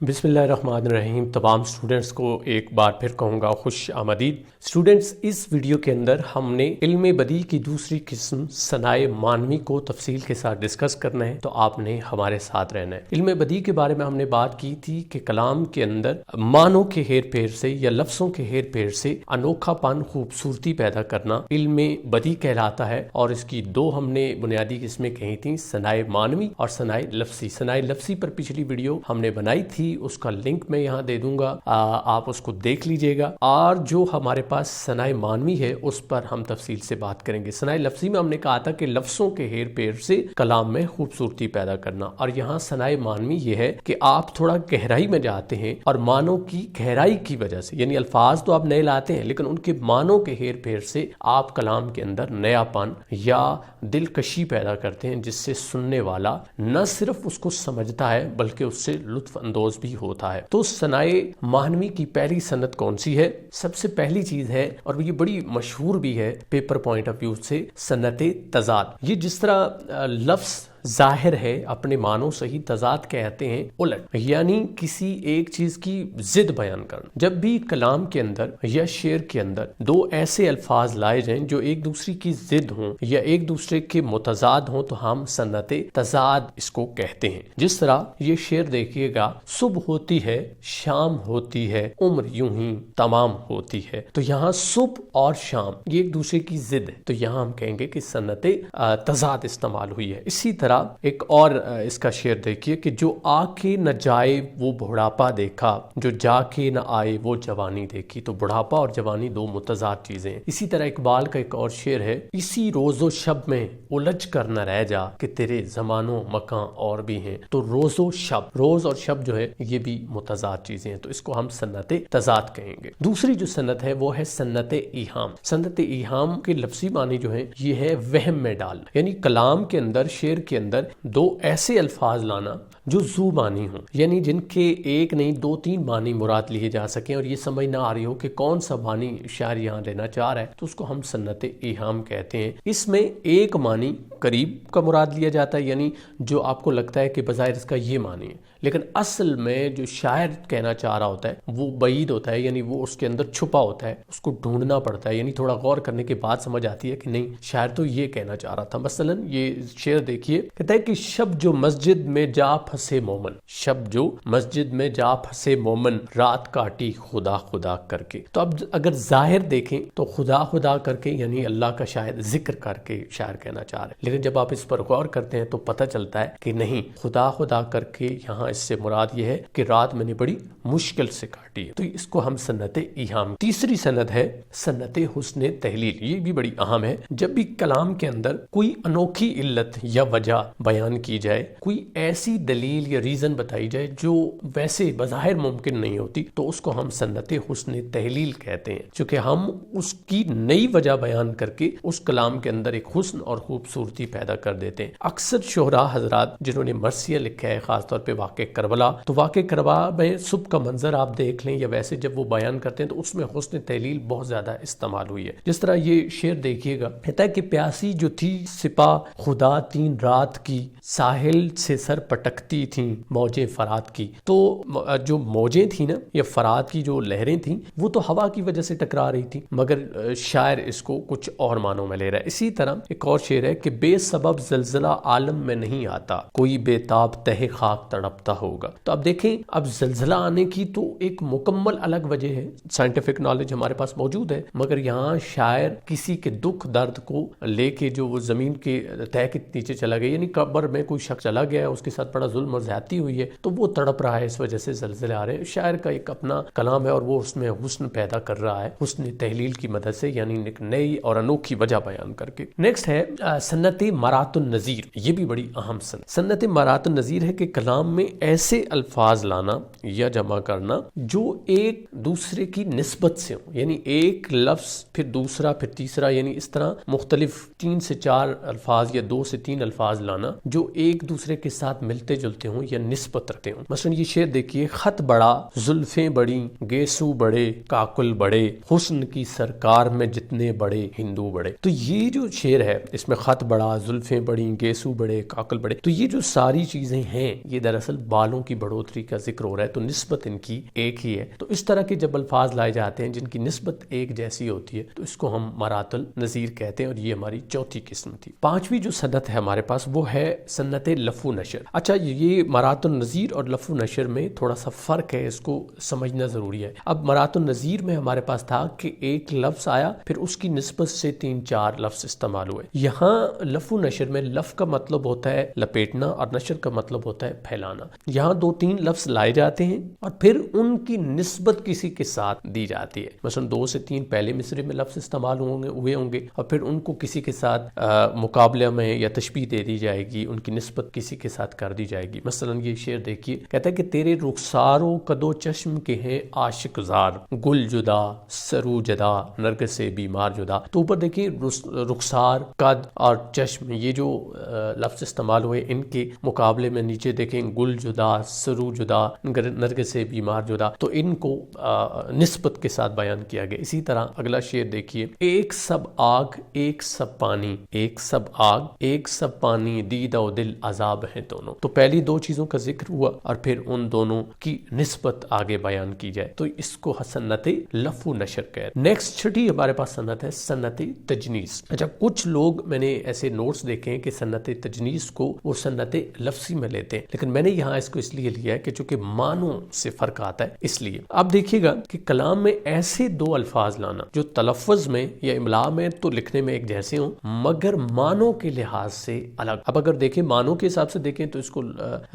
بسم اللہ الرحمن الرحیم۔ تمام سٹوڈنٹس کو ایک بار پھر کہوں گا خوش آمدید۔ سٹوڈنٹس، اس ویڈیو کے اندر ہم نے علم بدیع کی دوسری قسم ثنائے معنوی کو تفصیل کے ساتھ ڈسکس کرنا ہے، تو آپ نے ہمارے ساتھ رہنا ہے۔ علم بدیع کے بارے میں ہم نے بات کی تھی کہ کلام کے اندر معنوں کے ہیر پھیر سے یا لفظوں کے ہیر پھیر سے انوکھا پن، خوبصورتی پیدا کرنا علم بدیع کہلاتا ہے، اور اس کی دو ہم نے بنیادی قسمیں کہی تھیں، ثنائے معنوی اور ثنائے لفظی۔ ثنائے لفظی پر پچھلی ویڈیو ہم نے بنائی تھی، اس کا لنک میں یہاں دے دوں گا، آپ اس کو دیکھ لیجئے گا۔ اور جو ہمارے پاس ثنائے معنوی ہے اس پر ہم تفصیل سے بات کریں گے۔ ثنائے لفظی میں ہم نے کہا تھا کہ لفظوں کے ہیر پھیر سے کلام میں خوبصورتی پیدا کرنا، اور یہاں ثنائے معنوی یہ ہے کہ آپ تھوڑا گہرائی میں جاتے ہیں اور معنوں کی گہرائی کی وجہ سے، یعنی الفاظ تو آپ نئے لاتے ہیں لیکن ان کے معنوں کے ہیر پھیر سے آپ کلام کے اندر نیا پن یا دلکشی پیدا کرتے ہیں، جس سے سننے والا نہ صرف اس کو سمجھتا ہے بلکہ اس سے لطف اندوز بھی ہوتا ہے۔ تو ثنائے معنوی کی پہلی صنعت کون سی ہے؟ سب سے پہلی چیز ہے، اور یہ بڑی مشہور بھی ہے پیپر پوائنٹ آف ویو سے، صنعت تضاد۔ یہ جس طرح لفظ ظاہر ہے اپنے معنوں سے ہی، تضاد کہتے ہیں الٹ، یعنی کسی ایک چیز کی ضد بیان کرنا۔ جب بھی کلام کے اندر یا شعر کے اندر دو ایسے الفاظ لائے جائیں جو ایک دوسری کی ضد ہوں یا ایک دوسرے کے متضاد ہوں، تو ہم صنعت تضاد اس کو کہتے ہیں۔ جس طرح یہ شعر دیکھیے گا، صبح ہوتی ہے شام ہوتی ہے عمر یوں ہی تمام ہوتی ہے، تو یہاں صبح اور شام یہ ایک دوسرے کی ضد ہے، تو یہاں ہم کہیں گے کہ صنعت تضاد استعمال ہوئی ہے۔ اسی طرح ایک اور اس کا شعر دیکھیے کہ جو آ کے نہ جائے وہ بڑھاپا دیکھا، جو جا کے نہ آئے وہ جوانی دیکھی، تو بڑھاپا اور جوانی دو متضاد چیزیں ہیں۔ اسی طرح اقبال کا ایک اور شعر ہے، اسی روز و شب میں الجھ کر نہ رہ جا کہ تیرے زمان و مکان اور بھی ہیں، تو روز و شب، روز اور شب جو ہے یہ بھی متضاد چیزیں ہیں، تو اس کو ہم صنعت تضاد کہیں گے۔ دوسری جو صنعت ہے وہ ہے صنعت ایہام۔ صنعت ایہام کے لفظی معنی جو ہے یہ ہے وہم میں ڈالنا، یعنی کلام کے اندر، شعر کے اندر دو ایسے الفاظ لانا جو ذو معنی ہوں، یعنی جن کے ایک نہیں دو تین معنی مراد لیے جا سکیں، اور یہ سمجھ نہ آ رہی ہو کہ کون سا معنی شاعر یہاں لینا چاہ رہا ہے، تو اس کو ہم صنعت ایہام کہتے ہیں۔ اس میں ایک معنی قریب کا مراد لیا جاتا ہے، یعنی جو آپ کو لگتا ہے کہ بظاہر اس کا یہ معنی ہے، لیکن اصل میں جو شاعر کہنا چاہ رہا ہوتا ہے وہ بعید ہوتا ہے، یعنی وہ اس کے اندر چھپا ہوتا ہے، اس کو ڈھونڈنا پڑتا ہے، یعنی تھوڑا غور کرنے کے بعد سمجھ آتی ہے کہ نہیں، شاعر تو یہ کہنا چاہ رہا تھا۔ مثلا یہ شعر دیکھیے، کہتا ہے کہ شب جو مسجد میں جا پھنسے مومن، شب جو مسجد میں جا پھنسے مومن، رات کاٹی خدا خدا کر کے۔ تو اب اگر ظاہر دیکھیں تو خدا خدا کر کے یعنی اللہ کا شاید ذکر کر کے شاعر کہنا چاہ رہے ہیں، لیکن جب آپ اس پر غور کرتے ہیں تو پتہ چلتا ہے کہ نہیں، خدا خدا کر کے یہاں اس سے مراد یہ ہے کہ رات میں نے بڑی مشکل سے کاٹی ہے، تو اس کو ہم صنعت ایہام۔ تیسری صنعت ہے صنعت حسن تحلیل، یہ بھی بڑی اہم ہے۔ جب بھی کلام کے اندر کوئی انوکھی علت یا وجہ بیان کی جائے، کوئی ایسی دلیل یا ریزن بتائی جائے جو ویسے بظاہر ممکن نہیں ہوتی، تو اس کو ہم صنعت حسن تحلیل کہتے ہیں، چونکہ ہم اس کی نئی وجہ بیان کر کے اس کلام کے اندر ایک حسن اور خوبصورتی پیدا کر دیتے ہیں۔ اکثر شعراء حضرات جنہوں نے مرثیہ لکھا ہے، خاص طور پہ واقع کربلا، تو واقع کربلا میں صبح کا منظر آپ دیکھ لیں یا ویسے جب وہ بیان کرتے ہیں تو اس میں حسن تحلیل بہت زیادہ استعمال ہوئی ہے۔ جس طرح یہ شعر دیکھیے گا، کہتا ہے کہ پیاسی جو تھی سپاہ خدا تین رات کی، ساحل سے سر پٹکتی تھیں موجیں فرات کی، تو جو موجیں تھیں نا یا فرات کی جو لہریں تھیں وہ تو ہوا کی وجہ سے ٹکرا رہی تھیں، مگر شاعر اس کو کچھ اور معنوں میں لے رہا ہے۔ اسی طرح ایک اور شعر ہے کہ بے سبب زلزلہ عالم میں نہیں آتا، کوئی بے تاب تہ خاک تڑپتا ہوگا۔ تو اب دیکھیں، اب زلزلہ آنے کی تو ایک مکمل الگ وجہ ہے، سائنٹیفک نالج ہمارے پاس موجود ہے، مگر یہاں شاعر کسی کے دکھ درد کو لے کے جو وہ زمین کے تہ کے نیچے چلا گیا، یعنی قبر میں کوئی شخص چلا گیا ہے، اس کے ساتھ بڑا ظلم اور زیادتی ہوئی ہے تو وہ تڑپ رہا ہے، اس وجہ سے زلزلے آ رہے ہیں۔ شاعر کا ایک اپنا کلام ہے اور وہ اس میں حسن پیدا کر رہا ہے، حسن تحلیل کی مدد سے، یعنی ایک نئی اور انوکھی وجہ بیان کر کے۔ نیکسٹ ہے صنعت مرات النظیر، یہ بھی بڑی اہم صنعت مرات النظیر ہے کہ کلام میں ایسے الفاظ لانا یا جمع کرنا جو ایک دوسرے کی نسبت سے ہوں، یعنی ایک لفظ پھر دوسرا پھر تیسرا، یعنی اس طرح مختلف 3 سے 4 الفاظ یا 2 سے 3 الفاظ لانا جو ایک دوسرے کے ساتھ ملتے جلتے ہوں یا نسبت رکھتے ہوں. مثلا یہ شعر دیکھیے، خط بڑا زلفیں بڑی گیسو بڑے کاکل بڑے حسن کی سرکار میں جتنے بڑے ہندو بڑے. تو یہ جو شعر ہے اس میں خط بڑا، زلفیں بڑی، گیسو بڑے، کاکل بڑے، تو یہ جو ساری چیزیں ہیں یہ دراصل بالوں کی بڑھوتری کا ذکر ہو رہا ہے. تو نسبت ان کی ایک ہی ہے. تو اس طرح کے جب الفاظ لائے جاتے ہیں جن کی نسبت ایک جیسی ہوتی ہے تو اس کو ہم مرات النظیر کہتے ہیں، اور یہ ہماری چوتھی قسم تھی. پانچویں جو صنعت ہے ہمارے پاس وہ ہے صنعت لف و نشر. اچھا، یہ مرات النظیر اور لف و نشر میں تھوڑا سا فرق ہے، اس کو سمجھنا ضروری ہے. اب مرات النظیر میں ہمارے پاس تھا کہ ایک لفظ آیا پھر اس کی نسبت سے 3-4 لفظ استعمال ہوئے. یہاں لف و نشر میں لف کا مطلب ہوتا ہے لپیٹنا اور نشر کا مطلب ہوتا ہے پھیلانا. یہاں 2-3 لفظ لائے جاتے ہیں اور پھر ان کی نسبت کسی کے ساتھ دی جاتی ہے. مثلا 2 سے 3 پہلے مصرے میں لفظ استعمال ہوئے ہوں گے اور پھر ان کو کسی کے ساتھ مقابلہ میں یا تشبیہ دے دی جائے گی، ان کی نسبت کسی کے ساتھ کر دی جائے گی. مثلا یہ شعر دیکھیے، کہتا ہے کہ تیرے رخسارو کدو چشم کے ہیں عاشق زار، گل جدا سرو جدا نرگ سے بیمار جدا. تو اوپر دیکھیے رخسار، قد اور چشم، یہ جو لفظ استعمال ہوئے ان کے مقابلے میں نیچے دیکھیں گل جدا سرو جدا نرگ سے بیمار جدا، تو ان کو نسبت کے ساتھ بیان کیا گیا. اسی طرح اگلا شعر دیکھیے، ایک سب آگ ایک سب پانی، ایک سب آگ ایک سب پانی، دید و دل عذاب ہیں دونوں. تو پہلی 2 چیزوں کا ذکر ہوا اور پھر ان دونوں کی نسبت آگے بیان کی جائے تو اس کو صنعت لف و نشر کہتے ہیں. نیکسٹ چھٹی ہمارے پاس صنعت ہے صنعت تجنیس. اچھا، کچھ لوگ میں نے ایسے نوٹس دیکھے ہیں کہ صنعت تجنیس کو وہ صنعت لفظی میں لیتے ہیں، لیکن میں نے یہاں اس کو اس لیے لیا ہے کہ چونکہ معنوں سے فرق آتا ہے اس لیے. اب دیکھیے گا کہ کلام میں ایسے 2 الفاظ لانا جو تلفظ میں یا املاء میں تو لکھنے میں ایک جیسے ہوں مگر معنوں کے لحاظ سے الگ. اب اگر دیکھیں معنوں کے حساب سے دیکھیں تو اس کو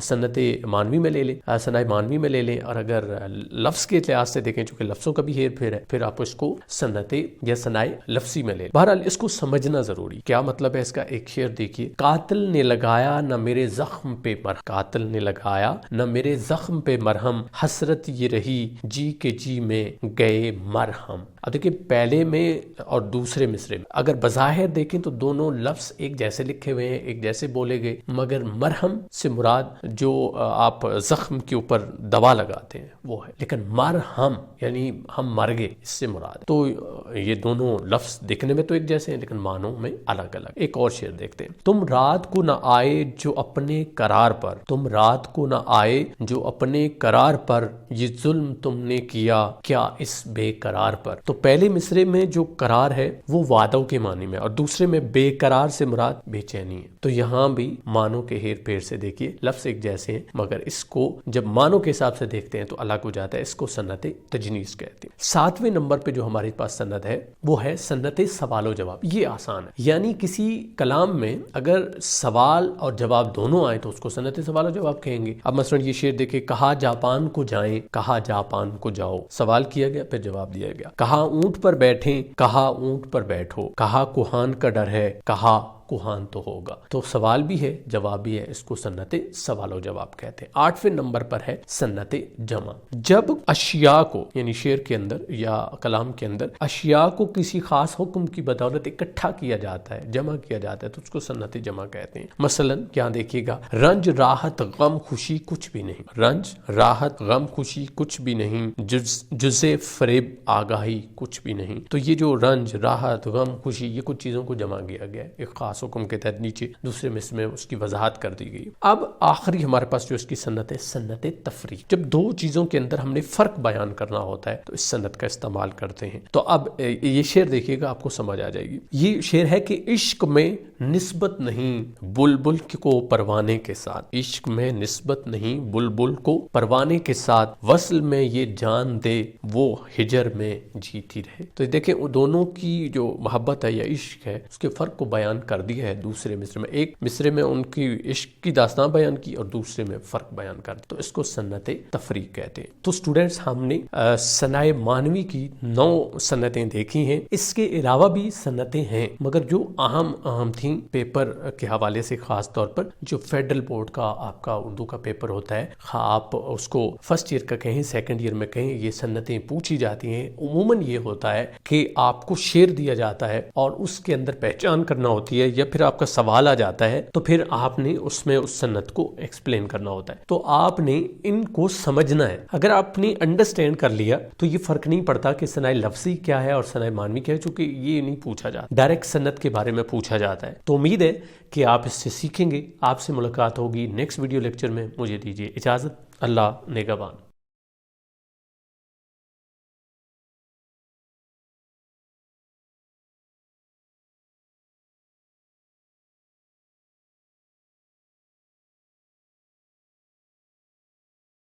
صنعت مانوی میں لے لیں، صنع مانوی میں لے لیں، اور اگر لفظ کے لحاظ سے دیکھیں چونکہ لفظوں کا بھی ہیر پھیر ہے پھر آپ اس کو صنعت یا صنع لفظی میں لے لیں. بہرحال اس کو سمجھنا ضروری. کیا مطلب ہے اس کا؟ ایک شعر دیکھیے، قاتل نے لگایا نہ میرے زخم پہ مرہم، قاتل نے لگایا نہ میرے زخم پہ مرہم، حسرت یہ رہی جی کے جی میں گئے مرہم. اب دیکھیں پہلے میں اور دوسرے مصرے میں اگر بظاہر دیکھیں تو دونوں لفظ ایک جیسے لکھے ہوئے ہیں، ایک جیسے بولے گئے، مگر مرہم سے مراد جو آپ زخم کے اوپر دوا لگاتے ہیں وہ ہے، لیکن مرہم یعنی ہم مر گئے اس سے مراد. تو یہ دونوں لفظ دیکھنے میں تو ایک جیسے ہیں لیکن معنوں میں الگ الگ. ایک اور شعر دیکھتے ہیں، تم رات کو نہ آئے جو اپنے قرار پر، تم رات کو نہ آئے جو اپنے قرار پر، یہ ظلم تم نے کیا کیا اس بے قرار پر. تو پہلے مصرے میں جو قرار ہے وہ وعدوں کے معنی میں اور دوسرے میں بے قرار سے مراد بے چینی ہے. تو یہاں بھی معنوں کے ہیر پھیر سے دیکھیے لفظ ایک جیسے ہیں مگر اس کو جب معنوں کے حساب سے دیکھتے ہیں تو الگ ہو جاتا ہے. اس کو صنعت تجنیس کہتے ہیں. 7ویں نمبر پہ جو ہمارے پاس صنعت ہے وہ ہے صنعت سوال و جواب. یہ آسان ہے، یعنی کسی کلام میں اگر سوال اور جواب دونوں آئے تو اس کو صنعت سوال و جواب کہیں گے. اب مثلا یہ شعر دیکھیں، کہا جاپان کو جائیں کہا جاپان کو جاؤ. سوال کیا گیا پھر جواب دیا گیا. کہا اونٹ پر بیٹھیں کہا اونٹ پر بیٹھو. کہا کوہان کا ڈر ہے کہا کوہان تو ہوگا. تو سوال بھی ہے جواب بھی ہے، اس کو صنعت سوال و جواب کہتے ہیں. 8ویں نمبر پر ہے صنعت جمع. جب اشیاء کو یعنی شعر کے اندر یا کلام کے اندر اشیاء کو کسی خاص حکم کی بدولت اکٹھا کیا جاتا ہے، جمع کیا جاتا ہے تو اس کو صنعت جمع کہتے ہیں. مثلا کیا دیکھیے گا، رنج راحت غم خوشی کچھ بھی نہیں، رنج راحت غم خوشی کچھ بھی نہیں، جز فریب آگاہی کچھ بھی نہیں. تو یہ جو رنج راحت غم خوشی یہ کچھ چیزوں کو جمع کیا گیا ہے ایک خاص حکم کے تحت. نیچے دوسرے مصرے میں اس کی وضاحت کر دی گئی. اب آخری ہمارے پاس جو اس کی صنعت ہے صنعت تفریق. جب 2 چیزوں کے اندر ہم نے فرق بیان کرنا ہوتا ہے تو اس صنعت کا استعمال کرتے ہیں. تو اب یہ شعر دیکھیے گا آپ کو سمجھ آ جائے گی. یہ شعر ہے کہ عشق میں نسبت نہیں بلبل کو پروانے کے ساتھ، عشق میں نسبت نہیں بلبل کو پروانے کے ساتھ، وصل میں یہ جان دے وہ ہجر میں جیتی رہے. تو دیکھیں دونوں کی جو محبت ہے یا عشق ہے اس کے فرق کو بیان کر دیا ہے دوسرے مصرے میں. ایک مصرے میں ان کی عشق کی داستان بیان کی اور دوسرے میں فرق بیان کر دیا. تو اس کو صنعت تفریق کہتے ہیں. تو سٹوڈنٹس ہم نے صنع مانوی کی 9 صنعتیں دیکھی ہیں. اس کے علاوہ بھی صنعتیں ہیں مگر جو اہم تھیں پیپر کے حوالے سے، خاص طور پر جو فیڈرل بورڈ کا آپ کا اردو کا پیپر ہوتا ہے، آپ اس کو فرسٹ ایئر کا کہیں سیکنڈ ایئر میں کہیں، یہ صنعتیں پوچھی جاتی ہیں. عموماً یہ ہوتا ہے کہ آپ کو شعر دیا جاتا ہے اور اس کے اندر پہچان کرنا ہوتی ہے یا پھر آپ کا سوال آ جاتا ہے تو پھر آپ نے اس میں اس سند کو ایکسپلین کرنا ہوتا ہے. تو آپ نے ان کو سمجھنا ہے. اگر آپ نے انڈرسٹینڈ کر لیا تو یہ فرق نہیں پڑتا کہ ثنائے لفظی کیا ہے اور ثنائے معنوی کیا ہے، چونکہ یہ نہیں پوچھا جاتا، ڈائریکٹ سند کے بارے میں پوچھا جاتا ہے. تو امید ہے کہ آپ اس سے سیکھیں گے. آپ سے ملاقات ہوگی نیکسٹ ویڈیو لیکچر میں. مجھے دیجیے اجازت. اللہ نگہبان.